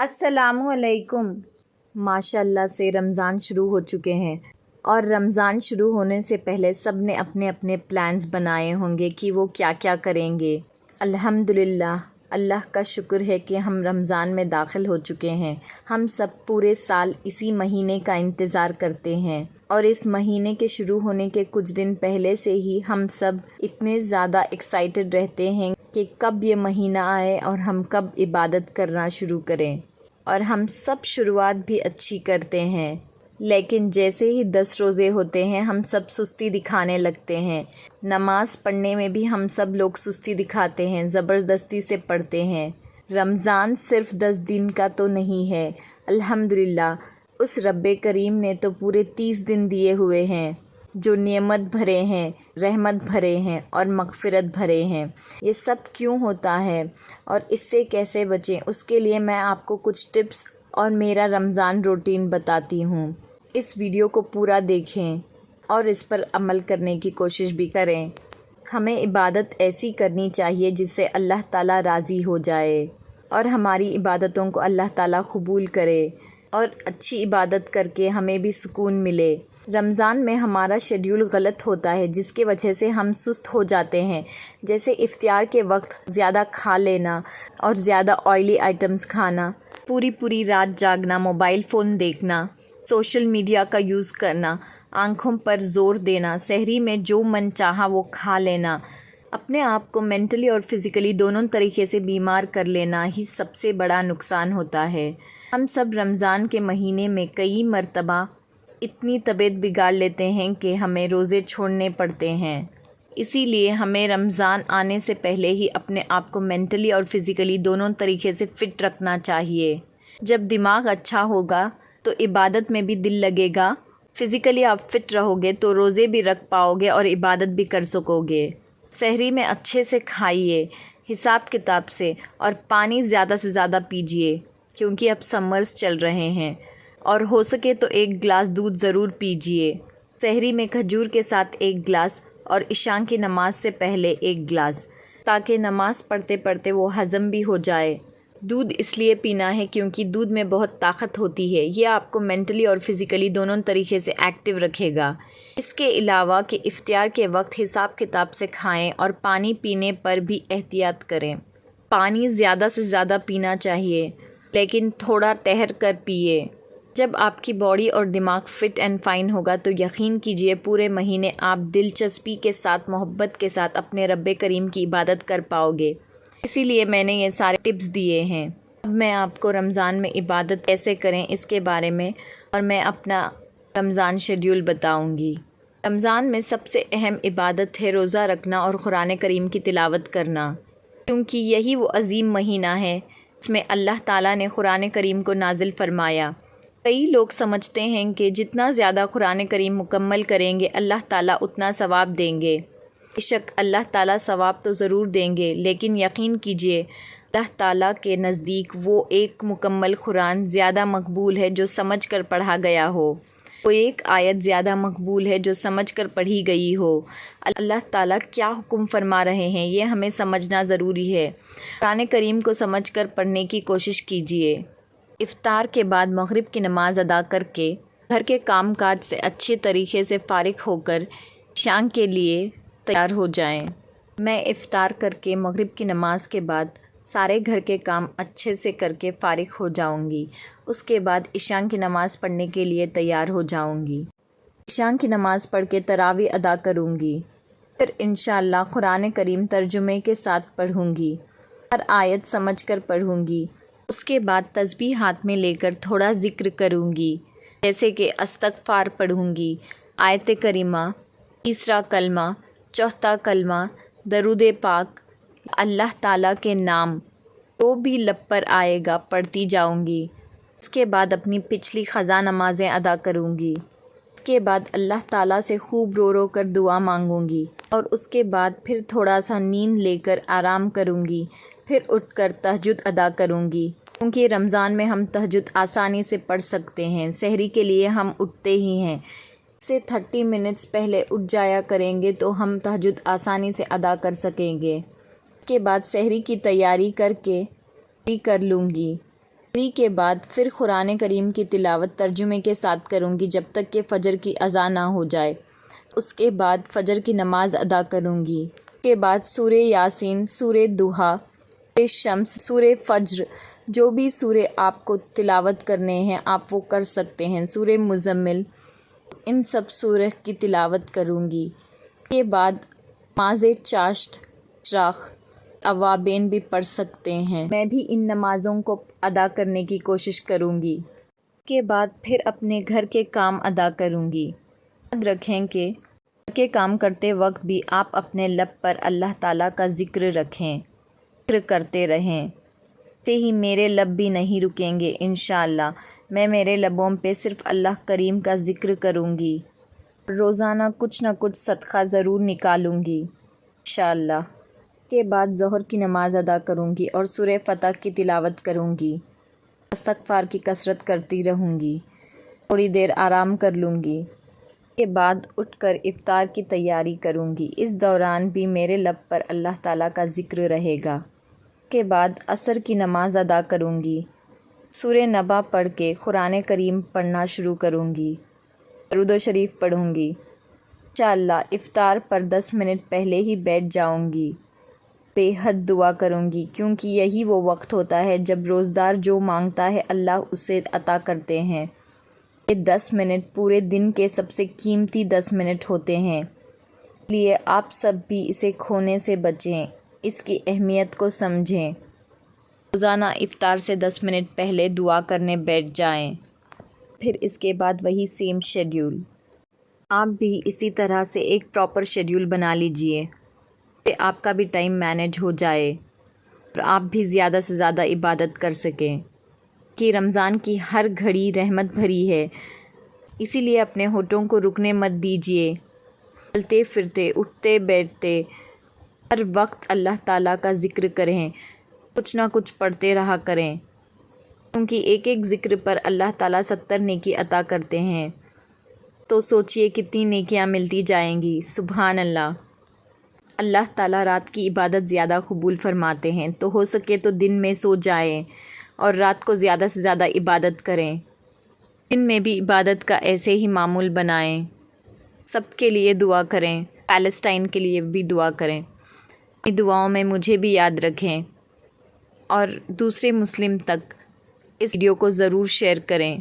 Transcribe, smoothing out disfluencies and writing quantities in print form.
السلام علیکم۔ ماشاءاللہ سے رمضان شروع ہو چکے ہیں اور رمضان شروع ہونے سے پہلے سب نے اپنے اپنے پلانز بنائے ہوں گے کہ وہ کیا کیا کریں گے۔ الحمدللہ، اللہ کا شکر ہے کہ ہم رمضان میں داخل ہو چکے ہیں۔ ہم سب پورے سال اسی مہینے کا انتظار کرتے ہیں اور اس مہینے کے شروع ہونے کے کچھ دن پہلے سے ہی ہم سب اتنے زیادہ ایکسائٹڈ رہتے ہیں کہ کب یہ مہینہ آئے اور ہم کب عبادت کرنا شروع کریں، اور ہم سب شروعات بھی اچھی کرتے ہیں، لیکن جیسے ہی 10 روزے ہوتے ہیں ہم سب سستی دکھانے لگتے ہیں۔ نماز پڑھنے میں بھی ہم سب لوگ سستی دکھاتے ہیں، زبردستی سے پڑھتے ہیں۔ رمضان صرف 10 دن کا تو نہیں ہے، الحمدللہ اس رب کریم نے تو پورے 30 دن دیے ہوئے ہیں جو نعمت بھرے ہیں، رحمت بھرے ہیں اور مغفرت بھرے ہیں۔ یہ سب کیوں ہوتا ہے اور اس سے کیسے بچیں، اس کے لیے میں آپ کو کچھ ٹپس اور میرا رمضان روٹین بتاتی ہوں۔ اس ویڈیو کو پورا دیکھیں اور اس پر عمل کرنے کی کوشش بھی کریں۔ ہمیں عبادت ایسی کرنی چاہیے جس سے اللہ تعالیٰ راضی ہو جائے اور ہماری عبادتوں کو اللہ تعالیٰ قبول کرے، اور اچھی عبادت کر کے ہمیں بھی سکون ملے۔ رمضان میں ہمارا شیڈیول غلط ہوتا ہے جس کی وجہ سے ہم سست ہو جاتے ہیں، جیسے افطار کے وقت زیادہ کھا لینا اور زیادہ آئلی آئٹمز کھانا، پوری رات جاگنا، موبائل فون دیکھنا، سوشل میڈیا کا یوز کرنا، آنکھوں پر زور دینا، سحری میں جو من چاہا وہ کھا لینا، اپنے آپ کو مینٹلی اور فزیکلی دونوں طریقے سے بیمار کر لینا ہی سب سے بڑا نقصان ہوتا ہے۔ ہم سب رمضان کے مہینے میں کئی مرتبہ اتنی طبیعت بگاڑ لیتے ہیں کہ ہمیں روزے چھوڑنے پڑتے ہیں۔ اسی لیے ہمیں رمضان آنے سے پہلے ہی اپنے آپ کو مینٹلی اور فزیکلی دونوں طریقے سے فٹ رکھنا چاہیے۔ جب دماغ اچھا ہوگا تو عبادت میں بھی دل لگے گا، فزیکلی آپ فٹ رہو گے تو روزے بھی رکھ پاؤ گے اور عبادت بھی کر سکو گے۔ سحری میں اچھے سے کھائیے، حساب کتاب سے، اور پانی زیادہ سے زیادہ پیجیے کیونکہ اب سمرز چل رہے ہیں، اور ہو سکے تو 1 گلاس دودھ ضرور پیجیے۔ سحری میں کھجور کے ساتھ 1 گلاس اور عشاء کی نماز سے پہلے 1 گلاس، تاکہ نماز پڑھتے پڑھتے وہ ہضم بھی ہو جائے۔ دودھ اس لیے پینا ہے کیونکہ دودھ میں بہت طاقت ہوتی ہے، یہ آپ کو مینٹلی اور فزیکلی دونوں طریقے سے ایکٹیو رکھے گا۔ اس کے علاوہ کہ افطار کے وقت حساب کتاب سے کھائیں اور پانی پینے پر بھی احتیاط کریں۔ پانی زیادہ سے زیادہ پینا چاہیے، لیکن تھوڑا ٹھہر کر پیئے۔ جب آپ کی باڈی اور دماغ فٹ اینڈ فائن ہوگا تو یقین کیجئے پورے مہینے آپ دلچسپی کے ساتھ، محبت کے ساتھ اپنے رب کریم کی عبادت کر پاؤ گے۔ اسی لیے میں نے یہ سارے ٹپس دیے ہیں۔ اب میں آپ کو رمضان میں عبادت کیسے کریں اس کے بارے میں اور میں اپنا رمضان شیڈیول بتاؤں گی۔ رمضان میں سب سے اہم عبادت ہے روزہ رکھنا اور قرآن کریم کی تلاوت کرنا، کیونکہ یہی وہ عظیم مہینہ ہے جس میں اللہ تعالیٰ نے قرآن کریم کو نازل فرمایا۔ کئی لوگ سمجھتے ہیں کہ جتنا زیادہ قرآن کریم مکمل کریں گے اللہ تعالیٰ اتنا ثواب دیں گے۔ بے شک اللہ تعالیٰ ثواب تو ضرور دیں گے، لیکن یقین کیجئے اللہ تعالیٰ کے نزدیک وہ ایک مکمل قرآن زیادہ مقبول ہے جو سمجھ کر پڑھا گیا ہو، وہ ایک آیت زیادہ مقبول ہے جو سمجھ کر پڑھی گئی ہو۔ اللہ تعالیٰ کیا حکم فرما رہے ہیں یہ ہمیں سمجھنا ضروری ہے۔ قرآن کریم کو سمجھ کر پڑھنے کی کوشش کیجئے۔ افطار کے بعد مغرب کی نماز ادا کر کے گھر کے کام کاج سے اچھے طریقے سے فارغ ہو کر عشاء کے لیے تیار ہو جائیں۔ میں افطار کر کے مغرب کی نماز کے بعد سارے گھر کے کام اچھے سے کر کے فارغ ہو جاؤں گی۔ اس کے بعد عشاء کی نماز پڑھنے کے لیے تیار ہو جاؤں گی۔ عشاء کی نماز پڑھ کے تراویح ادا کروں گی، پھر انشاءاللہ قرآن کریم ترجمے کے ساتھ پڑھوں گی، ہر آیت سمجھ کر پڑھوں گی۔ اس کے بعد تسبیح ہاتھ میں لے کر تھوڑا ذکر کروں گی، جیسے کہ استغفار پڑھوں گی، آیت کریمہ، تیسرا کلمہ، چوتھا کلمہ، درود پاک، اللہ تعالیٰ کے نام جو بھی لب پر آئے گا پڑھتی جاؤں گی۔ اس کے بعد اپنی پچھلی قضا نمازیں ادا کروں گی۔ اس کے بعد اللہ تعالیٰ سے خوب رو رو کر دعا مانگوں گی، اور اس کے بعد پھر تھوڑا سا نیند لے کر آرام کروں گی، پھر اٹھ کر تہجد ادا کروں گی، کیونکہ رمضان میں ہم تہجد آسانی سے پڑھ سکتے ہیں۔ سحری کے لیے ہم اٹھتے ہی ہیں، اس سے 30 منٹس پہلے اٹھ جایا کریں گے تو ہم تہجد آسانی سے ادا کر سکیں گے۔ اس کے بعد سحری کی تیاری کر کے کر لوں گی۔ کے بعد پھر قرآن کریم کی تلاوت ترجمے کے ساتھ کروں گی جب تک کہ فجر کی اذان نہ ہو جائے۔ اس کے بعد فجر کی نماز ادا کروں گی۔ اس کے بعد سورہ یاسین، سورہ ضحیٰ، سورہ شمس، سورہ فجر، جو بھی سورہ آپ کو تلاوت کرنے ہیں آپ وہ کر سکتے ہیں، سورہ مزمل، ان سب سورہ کی تلاوت کروں گی۔ اس کے بعد نماز چاشت، اشراق، اوابین بھی پڑھ سکتے ہیں، میں بھی ان نمازوں کو ادا کرنے کی کوشش کروں گی۔ اس کے بعد پھر اپنے گھر کے کام ادا کروں گی۔ یاد رکھیں کہ گھر کے کام کرتے وقت بھی آپ اپنے لب پر اللہ تعالیٰ کا ذکر رکھیں، ذکر کرتے رہیں، ایسے ہی میرے لب بھی نہیں رکیں گے انشاءاللہ۔ میں میرے لبوں پہ صرف اللہ کریم کا ذکر کروں گی، روزانہ کچھ نہ کچھ صدقہ ضرور نکالوں گی انشاءاللہ۔ اس کے بعد ظہر کی نماز ادا کروں گی اور سورہ فتح کی تلاوت کروں گی، استغفار کی کثرت کرتی رہوں گی، تھوڑی دیر آرام کر لوں گی۔ اس کے بعد اٹھ کر افطار کی تیاری کروں گی، اس دوران بھی میرے لب پر اللہ تعالیٰ کا ذکر رہے گا۔ اس کے بعد عصر کی نماز ادا کروں گی، سورہ نبا پڑھ کے قرآن کریم پڑھنا شروع کروں گی، درود و شریف پڑھوں گی۔ انشاءاللہ افطار پر 10 منٹ پہلے ہی بیٹھ جاؤں گی، بے حد دعا کروں گی، کیونکہ یہی وہ وقت ہوتا ہے جب روزدار جو مانگتا ہے اللہ اسے عطا کرتے ہیں۔ یہ 10 منٹ پورے دن کے سب سے قیمتی 10 منٹ ہوتے ہیں، اس لیے آپ سب بھی اسے کھونے سے بچیں، اس کی اہمیت کو سمجھیں۔ روزانہ افطار سے 10 منٹ پہلے دعا کرنے بیٹھ جائیں، پھر اس کے بعد وہی سیم شیڈیول۔ آپ بھی اسی طرح سے ایک پراپر شیڈیول بنا لیجئے کہ آپ کا بھی ٹائم مینیج ہو جائے اور آپ بھی زیادہ سے زیادہ عبادت کر سکیں، کہ رمضان کی ہر گھڑی رحمت بھری ہے، اسی لیے اپنے ہونٹوں کو رکنے مت دیجیے، چلتے پھرتے، اٹھتے بیٹھتے ہر وقت اللہ تعالیٰ کا ذکر کریں، کچھ نہ کچھ پڑھتے رہا کریں، کیونکہ ایک ایک ذکر پر اللہ تعالیٰ 70 نیکی عطا کرتے ہیں، تو سوچئے کتنی نیکیاں ملتی جائیں گی۔ سبحان اللہ۔ اللہ تعالیٰ رات کی عبادت زیادہ قبول فرماتے ہیں، تو ہو سکے تو دن میں سو جائیں اور رات کو زیادہ سے زیادہ عبادت کریں، دن میں بھی عبادت کا ایسے ہی معمول بنائیں۔ سب کے لیے دعا کریں، پیلسٹائن کے لیے بھی دعا کریں، اپنی دعاؤں میں مجھے بھی یاد رکھیں اور دوسرے مسلم تک اس ویڈیو کو ضرور شیئر کریں۔